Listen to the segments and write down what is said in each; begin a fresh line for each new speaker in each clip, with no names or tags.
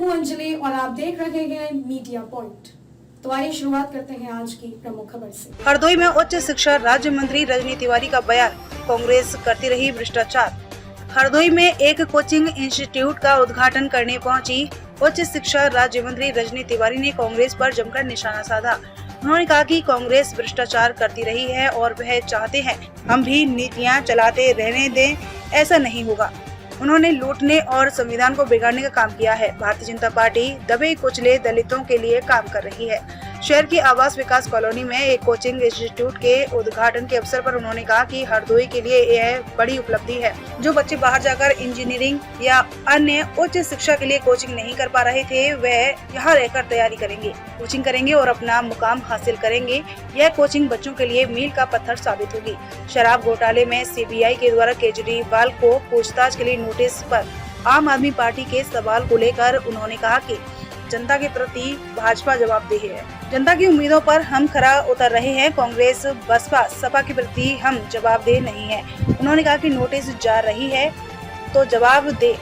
हूं अंजलि और आप देख रहे हैं मीडिया पॉइंट। तो आइए शुरुआत करते हैं आज की प्रमुख खबर से।
हरदोई में उच्च शिक्षा राज्य मंत्री रजनी तिवारी का बयान, कांग्रेस करती रही भ्रष्टाचार। हरदोई में एक कोचिंग इंस्टीट्यूट का उद्घाटन करने पहुंची उच्च शिक्षा राज्य मंत्री रजनी तिवारी ने कांग्रेस पर जमकर निशाना साधा। उन्होंने कहा कि कांग्रेस भ्रष्टाचार करती रही है और वह चाहते हैं हम भी नीतियां चलाते रहने दें, ऐसा नहीं होगा। उन्होंने लूटने और संविधान को बिगाड़ने का काम किया है। भारतीय जनता पार्टी दबे कुचले दलितों के लिए काम कर रही है। शहर की आवास विकास कॉलोनी में एक कोचिंग इंस्टीट्यूट के उद्घाटन के अवसर पर उन्होंने कहा कि हरदोई के लिए यह बड़ी उपलब्धि है। जो बच्चे बाहर जाकर इंजीनियरिंग या अन्य उच्च शिक्षा के लिए कोचिंग नहीं कर पा रहे थे, वह यहाँ रहकर तैयारी करेंगे, कोचिंग करेंगे और अपना मुकाम हासिल करेंगे। यह कोचिंग बच्चों के लिए मील का पत्थर साबित होगी। शराब घोटाले में सीबीआई के द्वारा केजरीवाल को पूछताछ के लिए नोटिस पर आम आदमी पार्टी के सवाल को लेकर उन्होंने कहा कि जनता के प्रति भाजपा जवाबदेह है। जनता की उम्मीदों पर हम खरा उतर रहे हैं। कांग्रेस, बसपा, सपा के प्रति हम जवाबदेह नहीं है। उन्होंने कहा कि नोटिस जा रही है तो जवाब दे।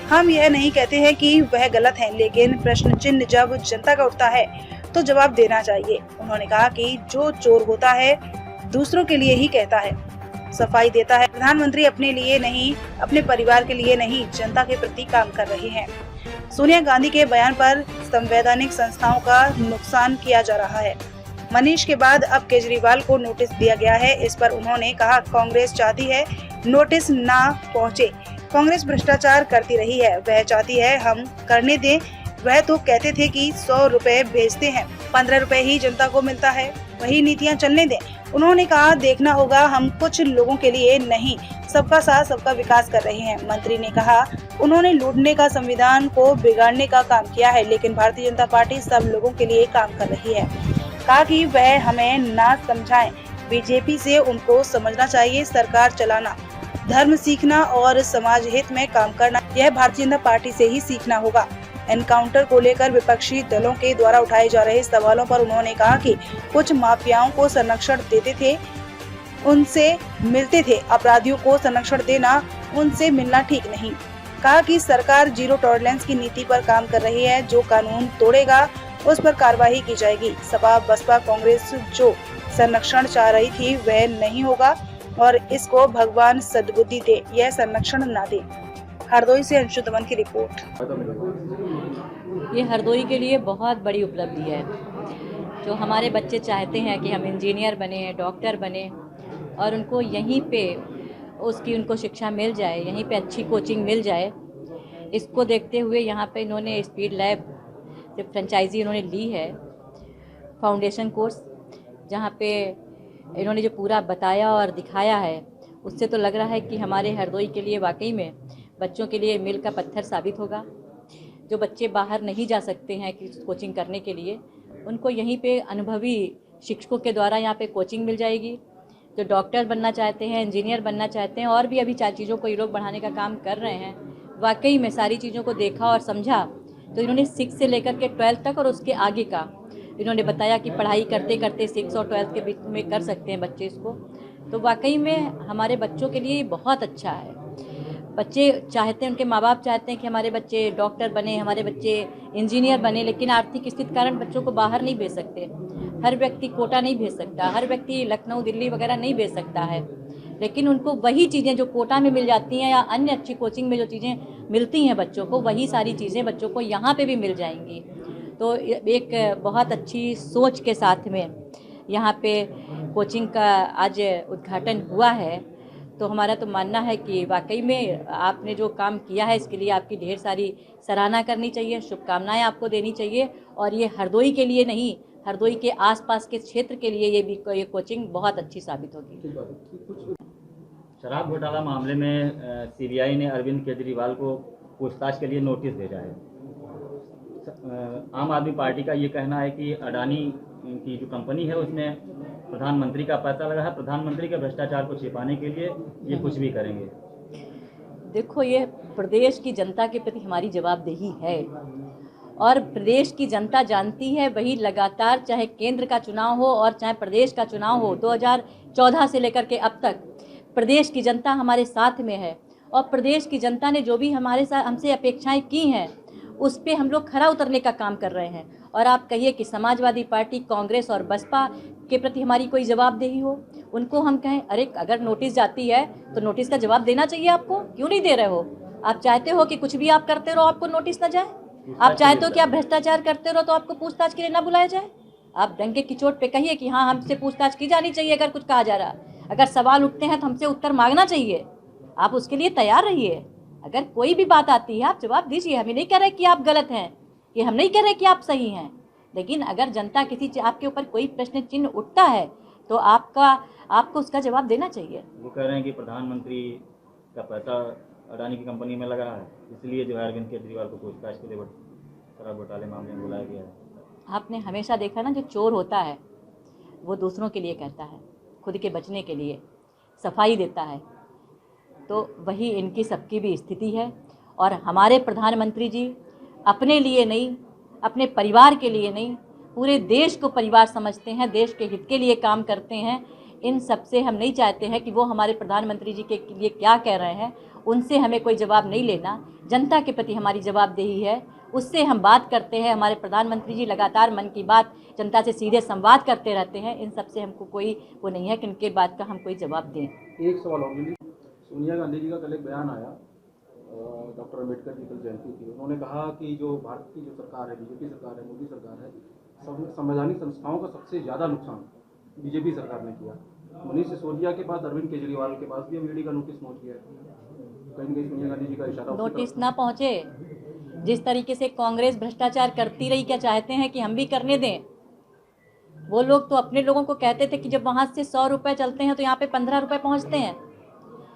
हम यह नहीं कहते हैं कि वह गलत है, लेकिन प्रश्न चिन्ह जब जनता का उठता है तो जवाब देना चाहिए। उन्होंने कहा कि जो चोर होता है दूसरों के लिए ही कहता है, सफाई देता है। प्रधानमंत्री अपने लिए नहीं, अपने परिवार के लिए नहीं, जनता के प्रति काम कर रहे हैं। सोनिया गांधी के बयान पर संवैधानिक संस्थाओं का नुकसान किया जा रहा है। मनीष के बाद अब केजरीवाल को नोटिस दिया गया है। इस पर उन्होंने कहा कांग्रेस चाहती है नोटिस ना पहुंचे। कांग्रेस भ्रष्टाचार करती रही है, वह चाहती है हम करने दें। वह तो कहते थे कि 100 रुपए भेजते हैं, 15 रुपए ही जनता को मिलता है, वही नीतियां चलने दें। उन्होंने कहा देखना होगा, हम कुछ लोगों के लिए नहीं, सबका साथ सबका विकास कर रहे हैं। मंत्री ने कहा उन्होंने लूटने का, संविधान को बिगाड़ने का काम किया है, लेकिन भारतीय जनता पार्टी सब लोगों के लिए काम कर रही है। कहा कि वह हमें ना समझाएं, बीजेपी से उनको समझना चाहिए। सरकार चलाना, धर्म सीखना और समाज हित में काम करना, यह भारतीय जनता पार्टी से ही सीखना होगा। एनकाउंटर को लेकर विपक्षी दलों के द्वारा उठाए जा रहे सवालों पर उन्होंने कहा कि कुछ माफियाओं को संरक्षण देते थे, उनसे मिलते थे, अपराधियों को संरक्षण देना, उनसे मिलना ठीक नहीं। कहा कि सरकार जीरो टॉलरेंस की नीति पर काम कर रही है, जो कानून तोड़ेगा उस पर कार्रवाई की जाएगी। सपा, बसपा, कांग्रेस जो संरक्षण चाह रही थी वह नहीं होगा और इसको भगवान सद्बुद्धि दे, यह संरक्षण न दे। हरदोई से अंशु दमन की रिपोर्ट।
ये हरदोई के लिए बहुत बड़ी उपलब्धि है। जो हमारे बच्चे चाहते हैं कि हम इंजीनियर बने, डॉक्टर बने और उनको यहीं पे उनको शिक्षा मिल जाए, यहीं पे अच्छी कोचिंग मिल जाए, इसको देखते हुए यहाँ पे इन्होंने स्पीड लैब से फ्रेंचाइजी इन्होंने ली है, फाउंडेशन कोर्स, जहाँ पे इन्होंने जो पूरा बताया और दिखाया है, उससे तो लग रहा है कि हमारे हरदोई के लिए वाकई में बच्चों के लिए मील का पत्थर साबित होगा। जो बच्चे बाहर नहीं जा सकते हैं कि कोचिंग करने के लिए, उनको यहीं पे अनुभवी शिक्षकों के द्वारा यहाँ पे कोचिंग मिल जाएगी। जो डॉक्टर बनना चाहते हैं, इंजीनियर बनना चाहते हैं और भी अभी 4 चीज़ों को ये लोग बढ़ाने का काम कर रहे हैं। वाकई में सारी चीज़ों को देखा और समझा तो इन्होंने 6 से लेकर के 12 तक और उसके आगे का इन्होंने बताया कि पढ़ाई करते करते 6 और 12 के बीच में कर सकते हैं बच्चे इसको। तो वाकई में हमारे बच्चों के लिए बहुत अच्छा है। बच्चे चाहते हैं, उनके माँ बाप चाहते हैं कि हमारे बच्चे डॉक्टर बने, हमारे बच्चे इंजीनियर बने, लेकिन आर्थिक स्थिति कारण बच्चों को बाहर नहीं भेज सकते। हर व्यक्ति कोटा नहीं भेज सकता, हर व्यक्ति लखनऊ, दिल्ली वगैरह नहीं भेज सकता है, लेकिन उनको वही चीज़ें जो कोटा में मिल जाती हैं या अन्य अच्छी कोचिंग में जो चीज़ें मिलती हैं बच्चों को, वही सारी चीज़ें बच्चों को यहाँ पे भी मिल जाएंगी। तो एक बहुत अच्छी सोच के साथ में यहाँ पे कोचिंग का आज उद्घाटन हुआ है। तो हमारा तो मानना है कि वाकई में आपने जो काम किया है इसके लिए आपकी ढेर सारी सराहना करनी चाहिए, शुभकामनाएं आपको देनी चाहिए। और ये हरदोई के लिए नहीं, हरदोई के आसपास के क्षेत्र के लिए ये कोचिंग बहुत अच्छी साबित होगी।
शराब घोटाला मामले में सीबीआई ने अरविंद केजरीवाल को पूछताछ के लिए नोटिस भेजा है। आम आदमी पार्टी का ये कहना है कि अडानी की जो कंपनी है उसमें प्रधानमंत्री का पता लगा है, प्रधानमंत्री के भ्रष्टाचार को छिपाने के लिए ये कुछ भी करेंगे।
देखो, ये प्रदेश की जनता के प्रति हमारी जवाबदेही है और प्रदेश की जनता जानती है, वही लगातार चाहे केंद्र का चुनाव हो और चाहे प्रदेश का चुनाव हो, 2014 से लेकर के अब तक प्रदेश की जनता हमारे साथ में है और प्रदेश की जनता ने जो भी हमारे साथ हमसे अपेक्षाएं की हैं उस पर हम लोग खरा उतरने का काम कर रहे हैं। और आप कहिए कि समाजवादी पार्टी, कांग्रेस और बसपा के प्रति हमारी कोई जवाबदेही हो, उनको हम कहें अरे अगर नोटिस जाती है तो नोटिस का जवाब देना चाहिए आपको, क्यों नहीं दे रहे हो? आप चाहते हो कि कुछ भी आप करते रहो आपको नोटिस ना जाए? आप चाहते हो कि आप भ्रष्टाचार करते रहो तो आपको पूछताछ के लिए ना बुलाया जाए? आप डंके की चोट पे कहिए कि हाँ हमसे पूछताछ की जानी चाहिए, अगर कुछ कहा जा रहा, अगर सवाल उठते हैं तो हमसे उत्तर मांगना चाहिए। आप उसके लिए तैयार रहिए। अगर कोई भी बात आती है आप जवाब दीजिए। हम नहीं कह रहे कि आप गलत हैं, कि हम नहीं कह रहे कि आप सही हैं, लेकिन अगर जनता किसी आपके ऊपर कोई प्रश्न चिन्ह उठता है तो आपको उसका जवाब देना चाहिए।
वो कह रहे हैं कि प्रधानमंत्री का पैसा अडानी की कंपनी में लगा है, इसलिए जो है अरविंद केजरीवाल को पूछताछ के लिए शराब घोटाले मामले में बुलाया गया है।
आपने हमेशा देखा ना, जो चोर होता है वो दूसरों के लिए कहता है, खुद के बचने के लिए सफाई देता है। तो वही इनकी सबकी भी स्थिति है। और हमारे प्रधानमंत्री जी अपने लिए नहीं, अपने परिवार के लिए नहीं, पूरे देश को परिवार समझते हैं, देश के हित के लिए काम करते हैं। इन सब से हम नहीं चाहते हैं कि वो हमारे प्रधानमंत्री जी के लिए क्या कह रहे हैं उनसे हमें कोई जवाब नहीं लेना। जनता के प्रति हमारी जवाबदेही है, उससे हम बात करते हैं। हमारे प्रधानमंत्री जी लगातार मन की बात जनता से सीधे संवाद करते रहते हैं। इन सब से हमको कोई वो नहीं है कि उनके बात का हम कोई जवाब दें।
एक सवाल और मिली, सोनिया गांधी जी का कल एक बयान आया, डॉक्टर अम्बेडकर की कल जयंती थी, उन्होंने कहा कि जो भारत की जो सरकार है, बीजेपी सरकार है, मोदी सरकार है, संवैधानिक संस्थाओं का सबसे ज़्यादा नुकसान बीजेपी सरकार ने किया। मनीष सिसोदिया के पास, अरविंद केजरीवाल के पास भी अब ईडी का नोटिस पहुंच गया है। कहीं न कहीं सोनिया गांधी जी का इशारा
नोटिस ना पहुंचे। जिस तरीके से कांग्रेस भ्रष्टाचार करती रही, क्या चाहते हैं कि हम भी करने दें? वो लोग तो अपने लोगों को कहते थे कि जब वहाँ से 100 रुपये चलते हैं तो यहाँ पे 15 रुपये पहुँचते हैं।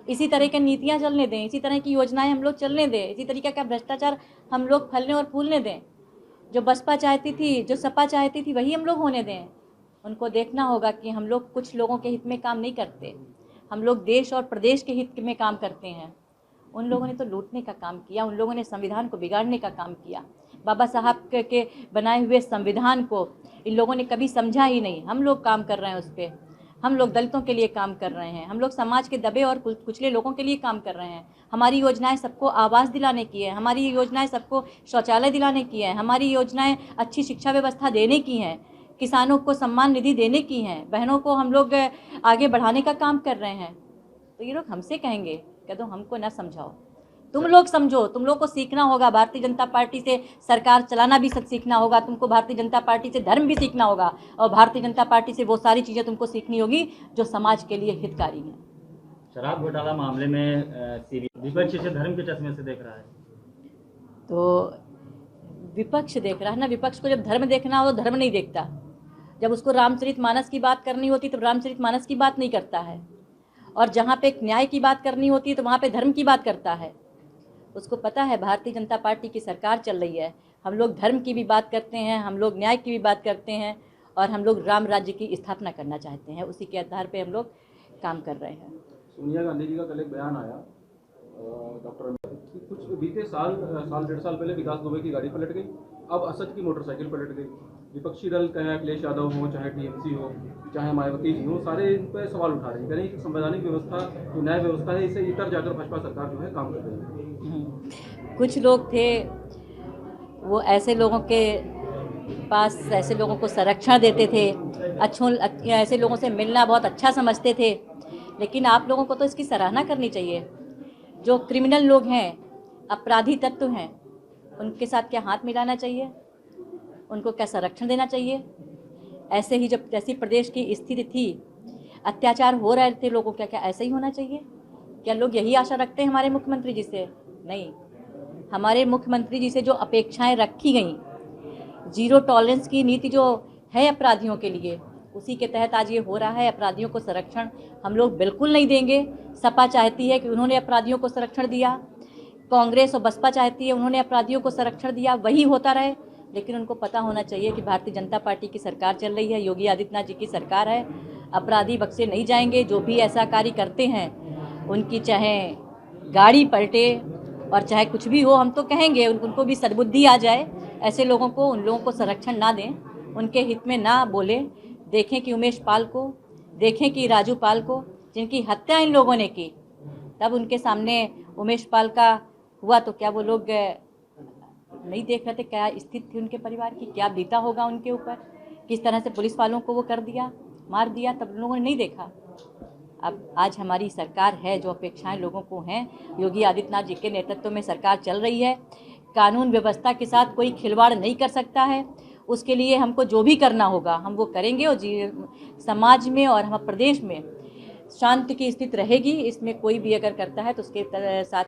इसी तरह की नीतियाँ चलने दें, इसी तरह की योजनाएं हम लोग चलने दें, इसी तरीके का भ्रष्टाचार हम लोग फलने और फूलने दें। जो बसपा चाहती थी, जो सपा चाहती थी, वही हम लोग होने दें। उनको देखना होगा कि हम लोग कुछ लोगों के हित में काम नहीं करते, हम लोग देश और प्रदेश के हित में काम करते हैं। उन लोगों ने तो लूटने का काम किया, उन लोगों ने संविधान को बिगाड़ने का काम किया। बाबा साहब के बनाए हुए संविधान को इन लोगों ने कभी समझा ही नहीं। हम लोग काम कर रहे हैं उस पर। हम लोग दलितों के लिए काम कर रहे हैं, हम लोग समाज के दबे और कुचले लोगों के लिए काम कर रहे हैं। हमारी योजनाएं सबको आवास दिलाने की है, हमारी योजनाएं सबको शौचालय दिलाने की है, हमारी योजनाएं अच्छी शिक्षा व्यवस्था देने की हैं, किसानों को सम्मान निधि देने की हैं, बहनों को हम लोग आगे बढ़ाने का काम कर रहे हैं। तो ये लोग हमसे कहेंगे कह दो हमको ना समझाओ, तुम लोग समझो। तुम लोग को सीखना होगा, भारतीय जनता पार्टी से सरकार चलाना भी सीखना होगा, तुमको भारतीय जनता पार्टी से धर्म भी सीखना होगा, और भारतीय जनता पार्टी से वो सारी चीज़ें तुमको सीखनी होगी जो समाज के लिए हितकारी हैं।
शराब घोटाला मामले में विपक्ष इसे धर्म के चश्मे से देख रहा है।
तो विपक्ष देख रहा है ना, विपक्ष को जब धर्म देखना हो तो धर्म नहीं देखता। जब उसको रामचरितमानस की बात करनी होती तो रामचरितमानस की बात नहीं करता है, और जहाँ पे न्याय की बात करनी होती है तो वहाँ पे धर्म की बात करता है। उसको पता है भारतीय जनता पार्टी की सरकार चल रही है, हम लोग धर्म की भी बात करते हैं, हम लोग न्याय की भी बात करते हैं, और हम लोग राम राज्य की स्थापना करना चाहते हैं। उसी के आधार पे हम लोग काम कर रहे हैं।
सोनिया गांधी जी का कल एक बयान आया, डॉक्टर कुछ बीते साल डेढ़ साल पहले विकास दुबे की गाड़ी पलट गई, अब असद की मोटरसाइकिल पलट गई। विपक्षी दल चाहे अखिलेश यादव हो, चाहे टीएमसी हो, चाहे मायावती जी हो, सारे इन पर सवाल उठा रहे हैं, कह रहे हैं कि संवैधानिक व्यवस्था जो न्याय व्यवस्था है इसे इतर जाकर भाजपा सरकार जो है काम कर रही है।
कुछ लोग थे वो ऐसे लोगों के पास, ऐसे लोगों को संरक्षण देते थे, ऐसे लोगों से मिलना बहुत अच्छा समझते थे। लेकिन आप लोगों को तो इसकी सराहना करनी चाहिए। जो क्रिमिनल लोग हैं, अपराधी तत्व हैं, उनके साथ क्या हाथ मिलाना चाहिए? उनको क्या संरक्षण देना चाहिए? ऐसे ही जब जैसी प्रदेश की स्थिति थी, अत्याचार हो रहे थे लोगों, क्या ऐसे ही होना चाहिए? क्या लोग यही आशा रखते हैं हमारे मुख्यमंत्री जी से? नहीं। हमारे मुख्यमंत्री जी से जो अपेक्षाएं रखी गई, जीरो टॉलरेंस की नीति जो है अपराधियों के लिए, उसी के तहत आज ये हो रहा है। अपराधियों को संरक्षण हम लोग बिल्कुल नहीं देंगे। सपा चाहती है कि उन्होंने अपराधियों को संरक्षण दिया, कांग्रेस और बसपा चाहती है उन्होंने अपराधियों को संरक्षण दिया, वही होता रहे। लेकिन उनको पता होना चाहिए कि भारतीय जनता पार्टी की सरकार चल रही है, योगी आदित्यनाथ जी की सरकार है। अपराधी बख्शे नहीं जाएंगे। जो भी ऐसा कार्य करते हैं उनकी चाहे गाड़ी पलटे और चाहे कुछ भी हो, हम तो कहेंगे उनको भी सद्बुद्धि आ जाए। ऐसे लोगों को, उन लोगों को संरक्षण ना दें, उनके हित में ना बोले। देखें कि उमेश पाल को, देखें कि राजू पाल को, जिनकी हत्या इन लोगों ने की, तब उनके सामने उमेश पाल का हुआ तो क्या वो लोग नहीं देख रहे थे क्या स्थिति थी उनके परिवार की, क्या बीता होगा उनके ऊपर, किस तरह से पुलिस वालों को वो कर दिया, मार दिया, तब लोगों ने नहीं देखा। अब आज हमारी सरकार है, जो अपेक्षाएं लोगों को हैं, योगी आदित्यनाथ जी के नेतृत्व में सरकार चल रही है। कानून व्यवस्था के साथ कोई खिलवाड़ नहीं कर सकता है। उसके लिए हमको जो भी करना होगा हम वो करेंगे और समाज में और हमारे प्रदेश में शांति की स्थिति रहेगी। इसमें कोई भी अगर करता है तो उसके साथ